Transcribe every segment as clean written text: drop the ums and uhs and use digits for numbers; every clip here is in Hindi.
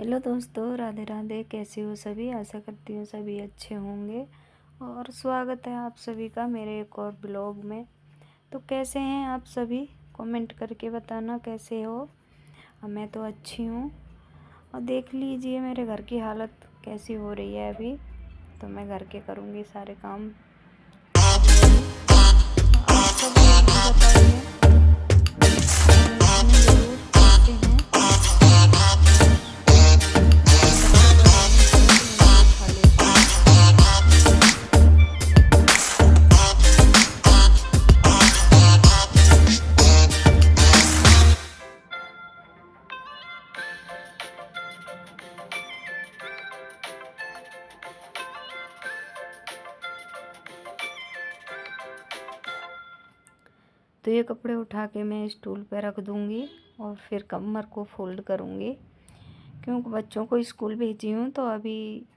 हेलो दोस्तों, राधे राधे। कैसे हो सभी? आशा करती हूँ सभी अच्छे होंगे और स्वागत है आप सभी का मेरे एक और ब्लॉग में। तो कैसे हैं आप सभी? कमेंट करके बताना कैसे हो। मैं तो अच्छी हूँ। और देख लीजिए मेरे घर की हालत कैसी हो रही है अभी। तो मैं घर के करूँगी सारे काम आज से ही। आप सब बताइए कमेंट में ज़रूर कैसे हैं। बच्चे पढ़ रहे थे तो उनको उठा लेती हूँ। तो ये कपड़े उठा के मैं स्टूल पे रख दूँगी और फिर कमर को फोल्ड करूँगी, क्योंकि बच्चों को स्कूल भेजी हूँ। तो अभी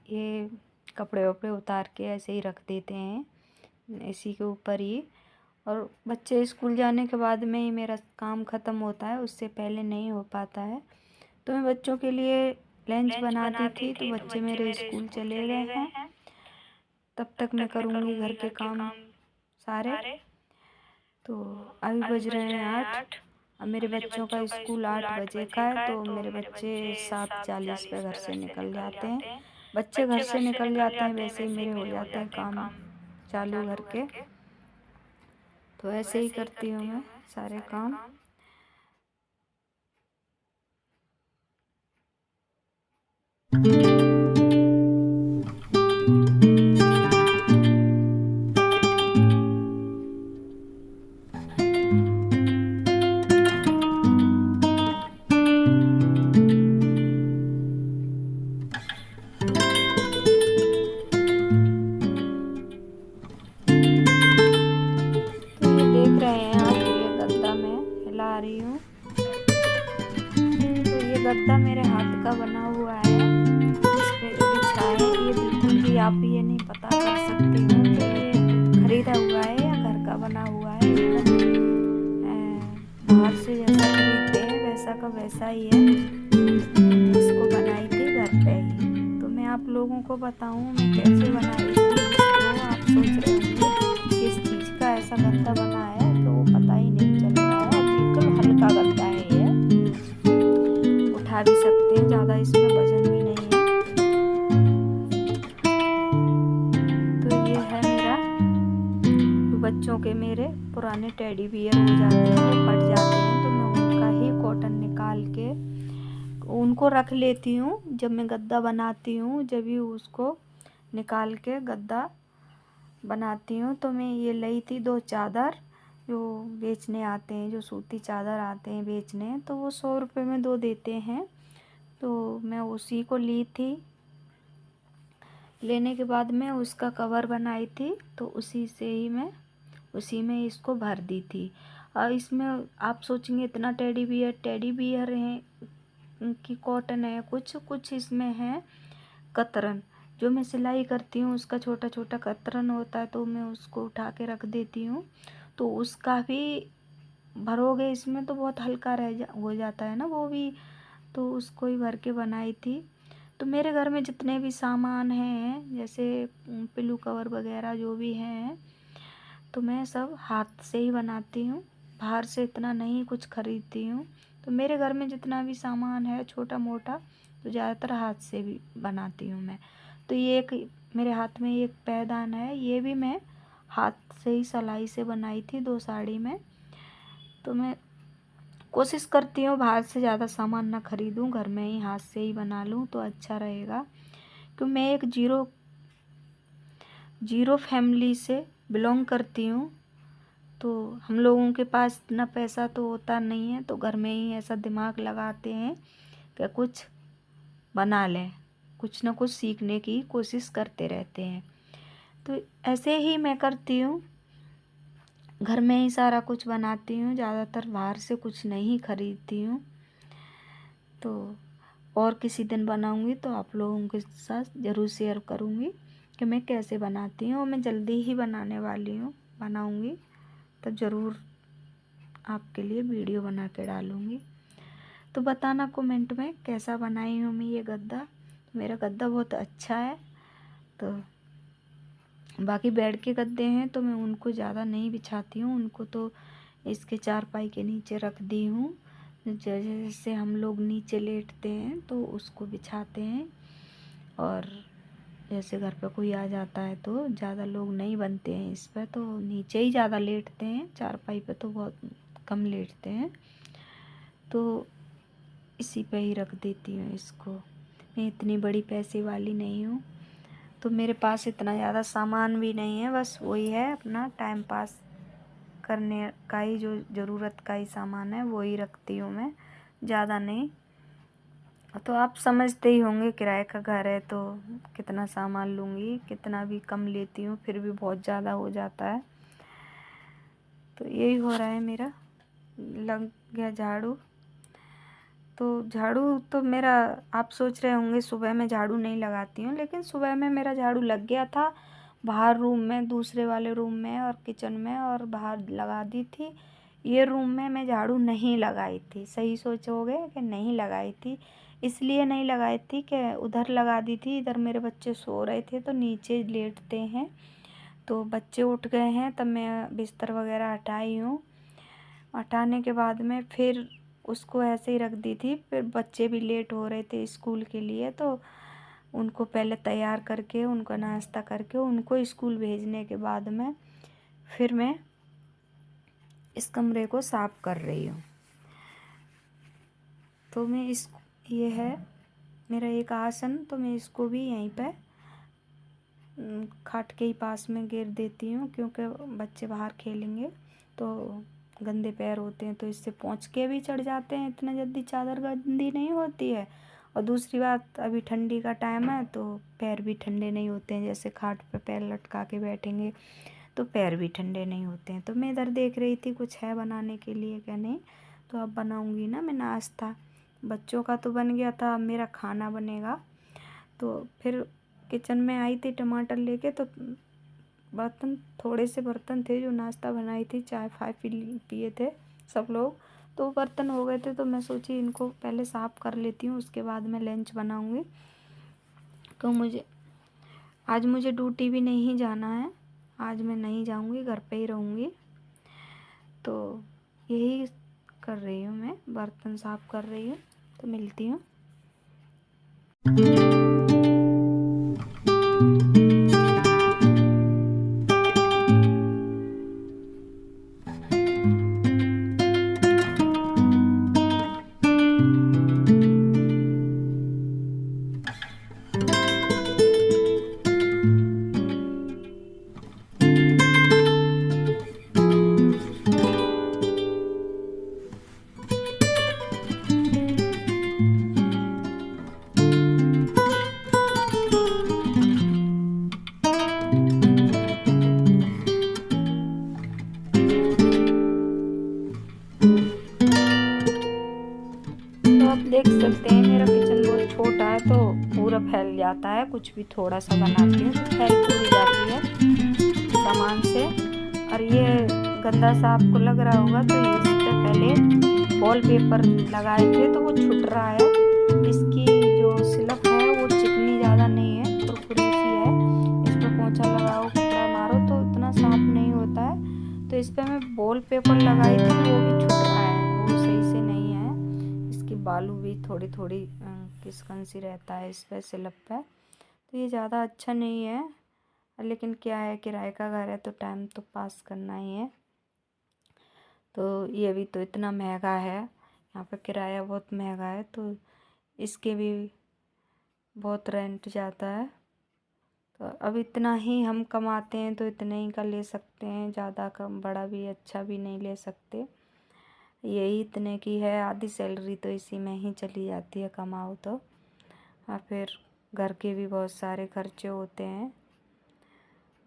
ये कपड़े वपड़े उतार के ऐसे ही रख देते हैं इसी के ऊपर ही। और बच्चे स्कूल जाने के बाद में ही मेरा काम ख़त्म होता है, उससे पहले नहीं हो पाता है। तो मैं बच्चों के लिए लंच बनाती थी, तो बच्चे मेरे स्कूल चले गए हैं। तब तक मैं करूँगी घर के काम सारे। तो अभी बज रहे हैं 8। अब मेरे बच्चों का स्कूल 8 बजे का है, तो मेरे बच्चे 7:40 पे घर से निकल जाते हैं। बच्चे घर से निकल जाते हैं, वैसे ही मेरे हो जाते हैं काम चालू घर के। तो ऐसे ही करती हूँ मैं सारे काम। तो ये देख रहे हैं आप, ये गद्दा मैं हिला रही हूँ। तो ये गद्दा मेरे हाथ का बना हुआ है। इस पे जो बिछा है ये बिल्कुल भी आप ये नहीं पता कर सकते हो कि ये खरीदा हुआ है या घर का बना हुआ है। बाहर से जैसा खरीदते हैं वैसा का वैसा ही है। मैं इसको बनाई थी घर पे ही। तो मैं आप लोगों को बताऊं मैं कैसे बनाई थी इसको। आप सोच रहे होंगे किस चीज़ का ऐसा गद्दा बना है, तो वो पता ही नहीं चल रहा है। बिल्कुल हल्का गद्दा है ये, उठा भी सकते हैं, ज़्यादा इसमें वजन भी नहीं है। तो ये है मेरा, तो बच्चों के मेरे पुराने टेडी बियर हो जाते हैं, वो फट जाते हैं, तो मैं उनका ही कॉटन निकाल के उनको रख लेती हूँ। जब मैं गद्दा बनाती हूँ जब भी उसको निकाल के गद्दा बनाती हूँ। तो मैं ये ली थी 2 चादर जो बेचने आते हैं, जो सूती चादर आते हैं बेचने, तो वो 100 रुपये में 2 देते हैं। तो मैं उसी को ली थी। लेने के बाद मैं उसका कवर बनाई थी, तो उसी में इसको भर दी थी। और इसमें आप सोचेंगे इतना टेडी बियर है कि कॉटन है, कुछ इसमें है कतरन। जो मैं सिलाई करती हूँ उसका छोटा छोटा कतरन होता है, तो मैं उसको उठा के रख देती हूँ। तो उसका भी भरोगे इसमें तो बहुत हल्का हो जाता है ना वो भी। तो उसको ही भर के बनाई थी। तो मेरे घर में जितने भी सामान हैं, जैसे पिल्लू कवर वगैरह जो भी हैं, तो मैं सब हाथ से ही बनाती हूँ। बाहर से इतना नहीं कुछ खरीदती हूँ। तो मेरे घर में जितना भी सामान है छोटा मोटा, तो ज़्यादातर हाथ से भी बनाती हूँ मैं। तो ये एक मेरे हाथ में एक पैदान है, ये भी मैं हाथ से ही सिलाई से बनाई थी 2 साड़ी में। तो मैं कोशिश करती हूँ बाहर से ज़्यादा सामान ना खरीदूँ, घर में ही हाथ से ही बना लूँ तो अच्छा रहेगा। क्योंकि मैं एक जीरो फैमिली से बिलोंग करती हूँ। तो हम लोगों के पास इतना पैसा तो होता नहीं है, तो घर में ही ऐसा दिमाग लगाते हैं कि कुछ बना लें, कुछ ना कुछ सीखने की कोशिश करते रहते हैं। तो ऐसे ही मैं करती हूँ, घर में ही सारा कुछ बनाती हूँ, ज़्यादातर बाहर से कुछ नहीं खरीदती हूँ। तो और किसी दिन बनाऊँगी तो आप लोगों के साथ ज़रूर शेयर करूँगी कि मैं कैसे बनाती हूँ। और मैं जल्दी ही बनाने वाली हूँ, बनाऊँगी तब ज़रूर आपके लिए वीडियो बना के डालूँगी। तो बताना कमेंट में कैसा बनाई हूँ मैं ये गद्दा। मेरा गद्दा बहुत अच्छा है। तो बाकी बेड के गद्दे हैं तो मैं उनको ज़्यादा नहीं बिछाती हूँ, उनको तो इसके चारपाई के नीचे रख दी हूँ। जैसे हम लोग नीचे लेटते हैं तो उसको बिछाते हैं, और जैसे घर पे कोई आ जाता है तो ज़्यादा लोग नहीं बनते हैं इस पर, तो नीचे ही ज़्यादा लेटते हैं, चारपाई पे तो बहुत कम लेटते हैं। तो इसी पे ही रख देती हूँ इसको। मैं इतनी बड़ी पैसे वाली नहीं हूँ, तो मेरे पास इतना ज़्यादा सामान भी नहीं है, बस वही है अपना टाइम पास करने का ही, जो ज़रूरत का ही सामान है वो ही रखती हूँ मैं, ज़्यादा नहीं। तो आप समझते ही होंगे किराए का घर है तो कितना सामान लूँगी, कितना भी कम लेती हूँ फिर भी बहुत ज़्यादा हो जाता है। तो यही हो रहा है मेरा। लग गया झाड़ू। तो झाड़ू तो मेरा, आप सोच रहे होंगे सुबह में झाड़ू नहीं लगाती हूँ, लेकिन सुबह में मेरा झाड़ू लग गया था बाहर रूम में, दूसरे वाले रूम में और किचन में, और बाहर लगा दी थी। ये रूम में मैं झाड़ू नहीं लगाई थी। सही सोचोगे कि नहीं लगाई थी, इसलिए नहीं लगाई थी कि उधर लगा दी थी, इधर मेरे बच्चे सो रहे थे तो नीचे लेटते हैं, तो बच्चे उठ गए हैं तब मैं बिस्तर वगैरह हटाई हूँ। हटाने के बाद में फिर उसको ऐसे ही रख दी थी। फिर बच्चे भी लेट हो रहे थे स्कूल के लिए, तो उनको पहले तैयार करके, उनको नाश्ता करके, उनको स्कूल भेजने के बाद में फिर मैं इस कमरे को साफ़ कर रही हूँ। तो मैं ये है मेरा एक आसन, तो मैं इसको भी यहीं पे खाट के ही पास में गिर देती हूँ, क्योंकि बच्चे बाहर खेलेंगे तो गंदे पैर होते हैं तो इससे पोंछ के भी चढ़ जाते हैं, इतना जल्दी चादर गंदी नहीं होती है। और दूसरी बात, अभी ठंडी का टाइम है तो पैर भी ठंडे नहीं होते हैं, जैसे खाट पे पैर लटका के बैठेंगे तो पैर भी ठंडे नहीं होते हैं। तो मैं इधर देख रही थी कुछ है बनाने के लिए क्या नहीं, तो अब बनाऊँगी ना मैं नाश्ता। बच्चों का तो बन गया था, अब मेरा खाना बनेगा। तो फिर किचन में आई थी टमाटर लेके, तो बर्तन, थोड़े से बर्तन थे जो नाश्ता बनाई थी, चाय फाय पिए थे सब लोग, तो बर्तन हो गए थे। तो मैं सोची इनको पहले साफ़ कर लेती हूँ, उसके बाद मैं लंच बनाऊँगी। तो आज मुझे ड्यूटी भी नहीं जाना है, आज मैं नहीं जाऊँगी, घर पे ही रहूँगी। तो यही कर रही हूँ मैं, बर्तन साफ़ कर रही हूँ। तो मिलती हूँ। आप देख सकते हैं मेरा किचन बहुत छोटा है तो पूरा फैल जाता है, कुछ भी थोड़ा सा बनाती हूँ तो फैल पूरी जाती है सामान से। और ये गंदा सा आपको लग रहा होगा तो इस पे पहले वॉलपेपर लगाए थे तो वो छूट रहा है। इसकी जो स्लप है वो चिकनी ज़्यादा नहीं है, कुरकुरी सी है। इस पर पोंछा लगाओ, कपड़ा मारो तो इतना साफ नहीं होता है। तो इस पर मैं वॉलपेपर लगाई थी, वो भी छूट रहा है, वो सही से नहीं है। इसकी बालू भी थोड़ी थोड़ी किसकन सी रहता है इस पे स्लप पे, तो ये ज़्यादा अच्छा नहीं है। लेकिन क्या है, किराए का घर है तो टाइम तो पास करना ही है। तो ये भी तो इतना महंगा है, यहाँ पे किराया बहुत महंगा है, तो इसके भी बहुत रेंट जाता है। तो अब इतना ही हम कमाते हैं तो इतने ही का ले सकते हैं, ज़्यादा कम बड़ा भी अच्छा भी नहीं ले सकते। यही इतने की है, आधी सैलरी तो इसी में ही चली जाती है कमाओ तो। और फिर घर के भी बहुत सारे खर्चे होते हैं।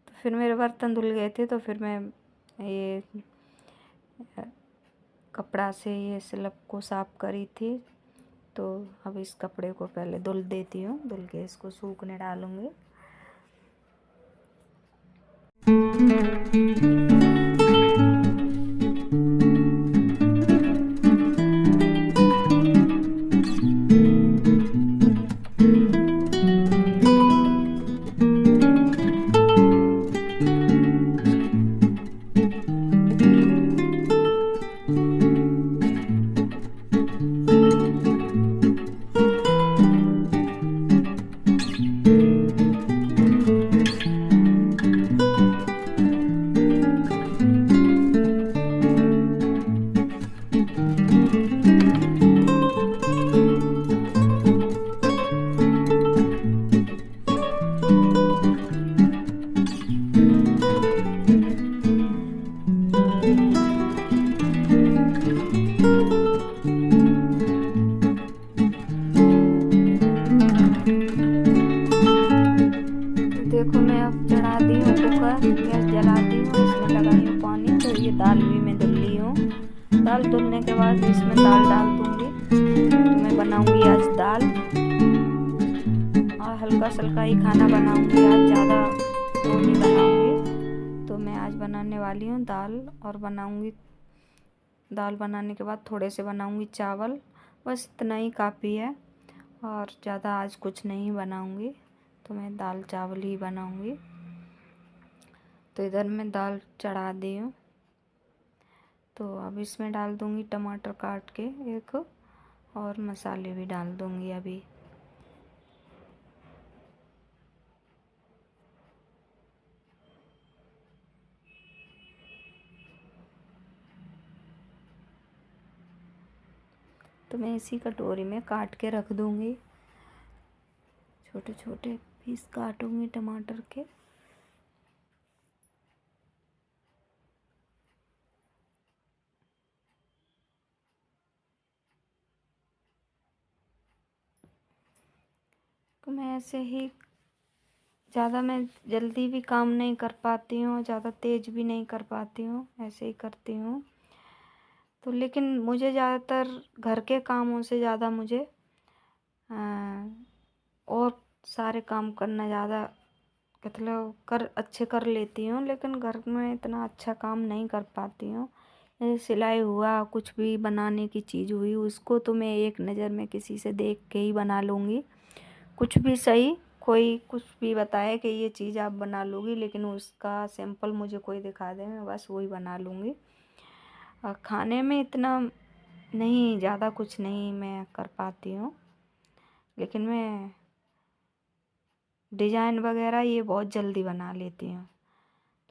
तो फिर मेरे बर्तन धुल गए थे तो फिर मैं ये कपड़ा से ये स्लब को साफ़ करी थी। तो अब इस कपड़े को पहले धुल देती हूँ, धुल के इसको सूखने डालूँगी। तो देखो मैं अब चढ़ा दी हूँ कुकर, गैस जला दी हूँ, इसमें लगाई हूँ पानी। तो ये दाल भी मैं धुल ली हूँ। दाल धुलने के बाद इसमें दाल डाल दूँगी। तो मैं बनाऊँगी आज दाल, और हल्का सल्का ही खाना बनाऊँगी आज, ज़्यादा वो नहीं बनाऊँगी। तो मैं आज बनाने वाली हूँ दाल, और बनाऊँगी दाल बनाने के बाद थोड़े से बनाऊँगी चावल, बस इतना ही काफ़ी है, और ज़्यादा आज कुछ नहीं बनाऊँगी। तो मैं दाल चावल ही बनाऊँगी। तो इधर मैं दाल चढ़ा दी हूँ। तो अब इसमें डाल दूँगी टमाटर काट के एक, और मसाले भी डाल दूँगी अभी। तो मैं इसी कटोरी में काट के रख दूँगी, छोटे छोटे पीस काटूँगी टमाटर के। तो मैं ऐसे ही, ज़्यादा मैं जल्दी भी काम नहीं कर पाती हूँ, ज़्यादा तेज़ भी नहीं कर पाती हूँ, ऐसे ही करती हूँ। तो लेकिन मुझे ज़्यादातर घर के कामों से ज़्यादा मुझे और सारे काम करना ज़्यादा, मतलब अच्छे कर लेती हूँ, लेकिन घर में इतना अच्छा काम नहीं कर पाती हूँ। जैसे सिलाई हुआ, कुछ भी बनाने की चीज़ हुई, उसको तो मैं एक नज़र में किसी से देख के ही बना लूँगी। कुछ भी सही, कोई कुछ भी बताए कि ये चीज़ आप बना लोगी, लेकिन उसका सैंपल मुझे कोई दिखा दे, मैं बस वही बना लूँगी। और खाने में इतना नहीं, ज़्यादा कुछ नहीं मैं कर पाती हूँ, लेकिन मैं डिज़ाइन वगैरह ये बहुत जल्दी बना लेती हूँ।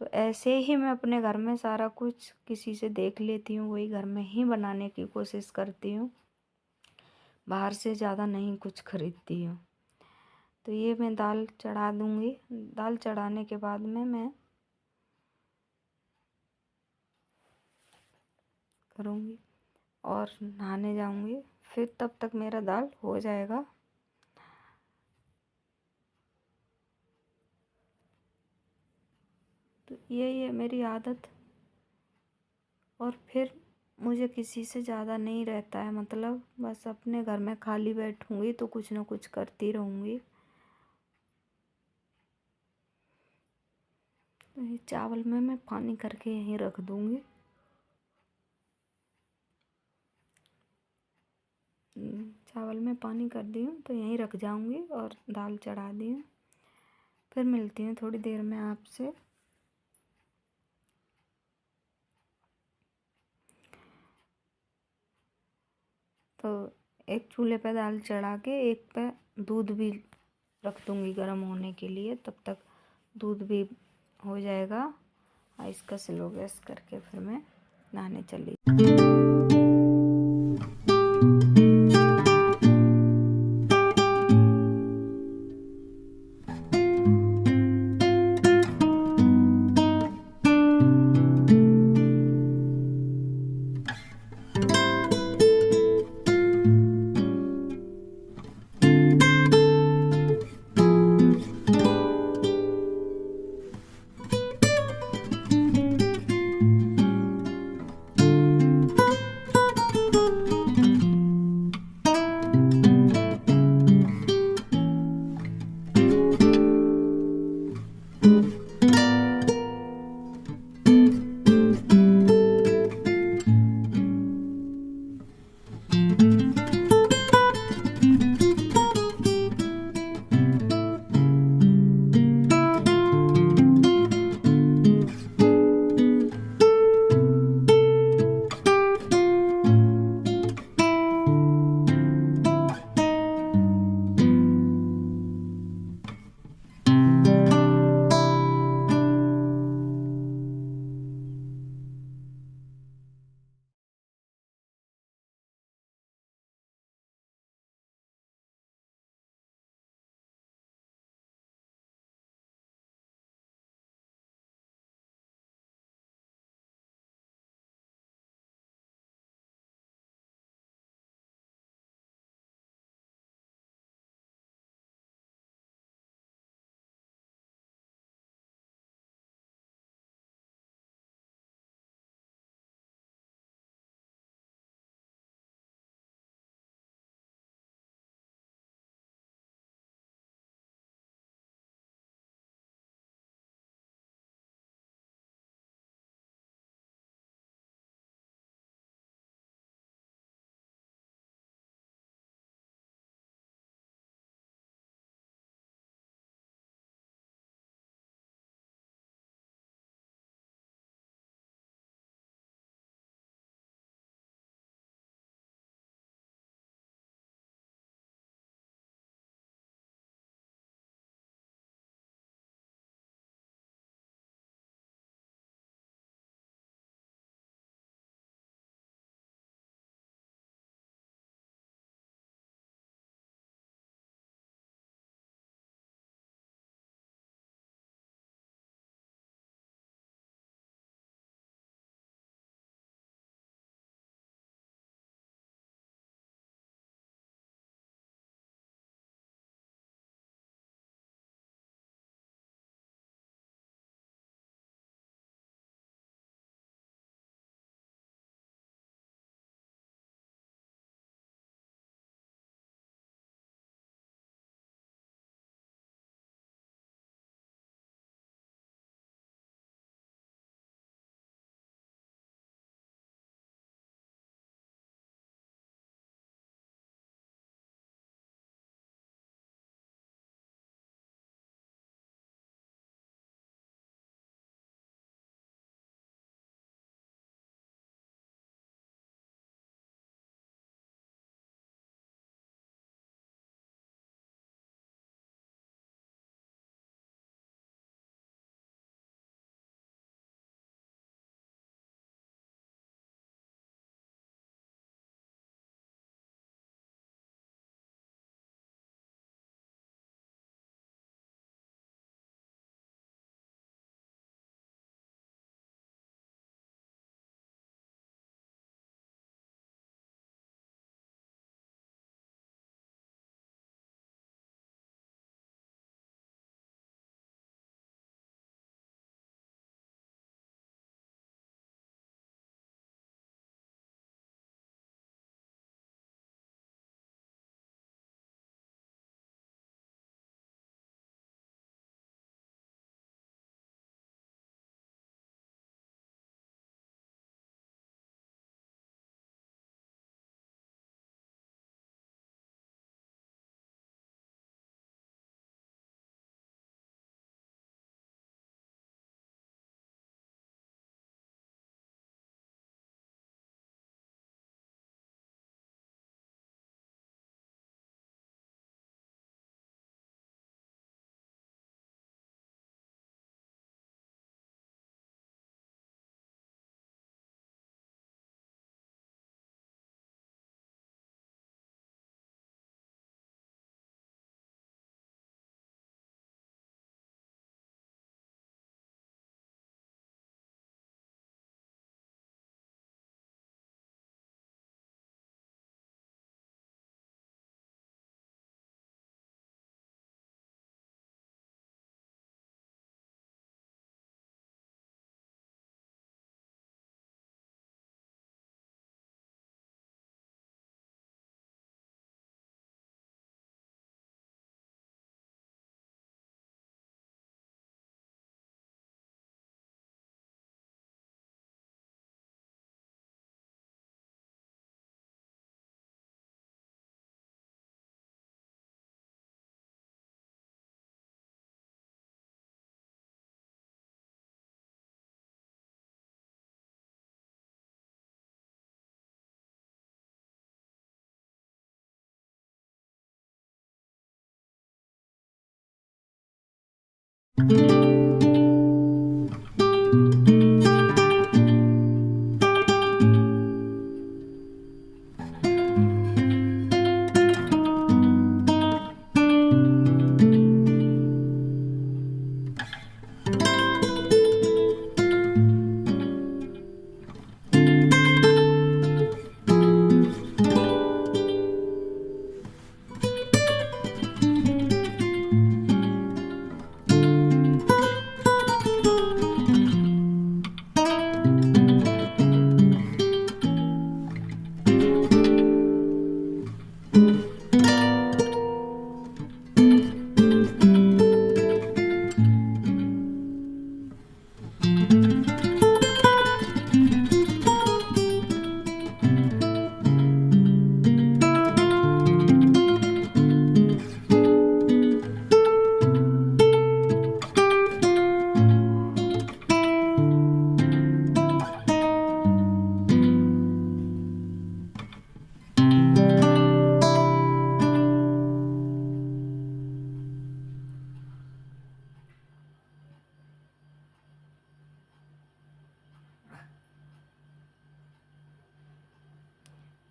तो ऐसे ही मैं अपने घर में सारा कुछ किसी से देख लेती हूँ, वही घर में ही बनाने की कोशिश करती हूँ, बाहर से ज़्यादा नहीं कुछ खरीदती हूँ। तो ये मैं दाल चढ़ा दूँगी। दाल चढ़ाने के बाद में मैं करूँगी और नहाने जाऊँगी, फिर तब तक मेरा दाल हो जाएगा। तो यही है मेरी आदत, और फिर मुझे किसी से ज़्यादा नहीं रहता है, मतलब बस अपने घर में खाली बैठूँगी तो कुछ ना कुछ करती रहूँगी। तो ये चावल में मैं पानी करके यहीं रख दूँगी। चावल में पानी कर दी हूँ, तो यहीं रख जाऊँगी, और दाल चढ़ा दी हूँ। फिर मिलती हूँ थोड़ी देर में आपसे। तो एक चूल्हे पे दाल चढ़ा के एक पे दूध भी रख दूँगी गर्म होने के लिए, तब तक दूध भी हो जाएगा। और इसका स्लो गैस करके फिर मैं नहाने चली।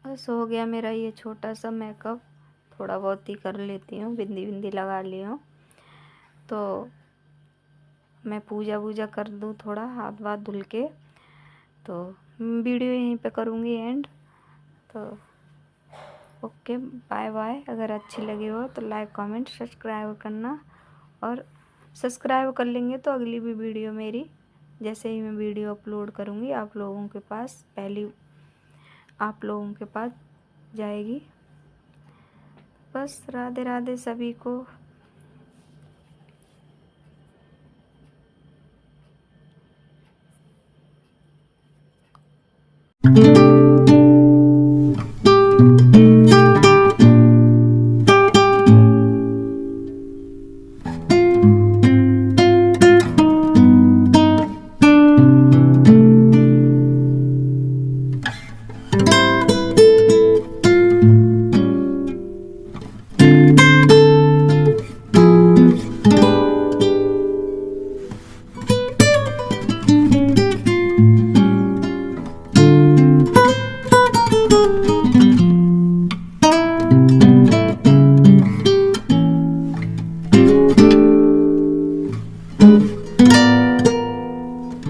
बस हो गया मेरा ये छोटा सा मेकअप। थोड़ा बहुत ही कर लेती हूँ, बिंदी बिंदी लगा ली हूँ। तो मैं पूजा वूजा कर दूँ, थोड़ा हाथ वाथ धुल के। तो वीडियो यहीं पे करूँगी एंड। तो ओके, बाय बाय। अगर अच्छी लगी हो तो लाइक कमेंट सब्सक्राइब करना, और सब्सक्राइब कर लेंगे तो अगली भी वीडियो मेरी जैसे ही मैं वीडियो अपलोड करूँगी आप लोगों के पास जाएगी। बस राधे राधे सभी को।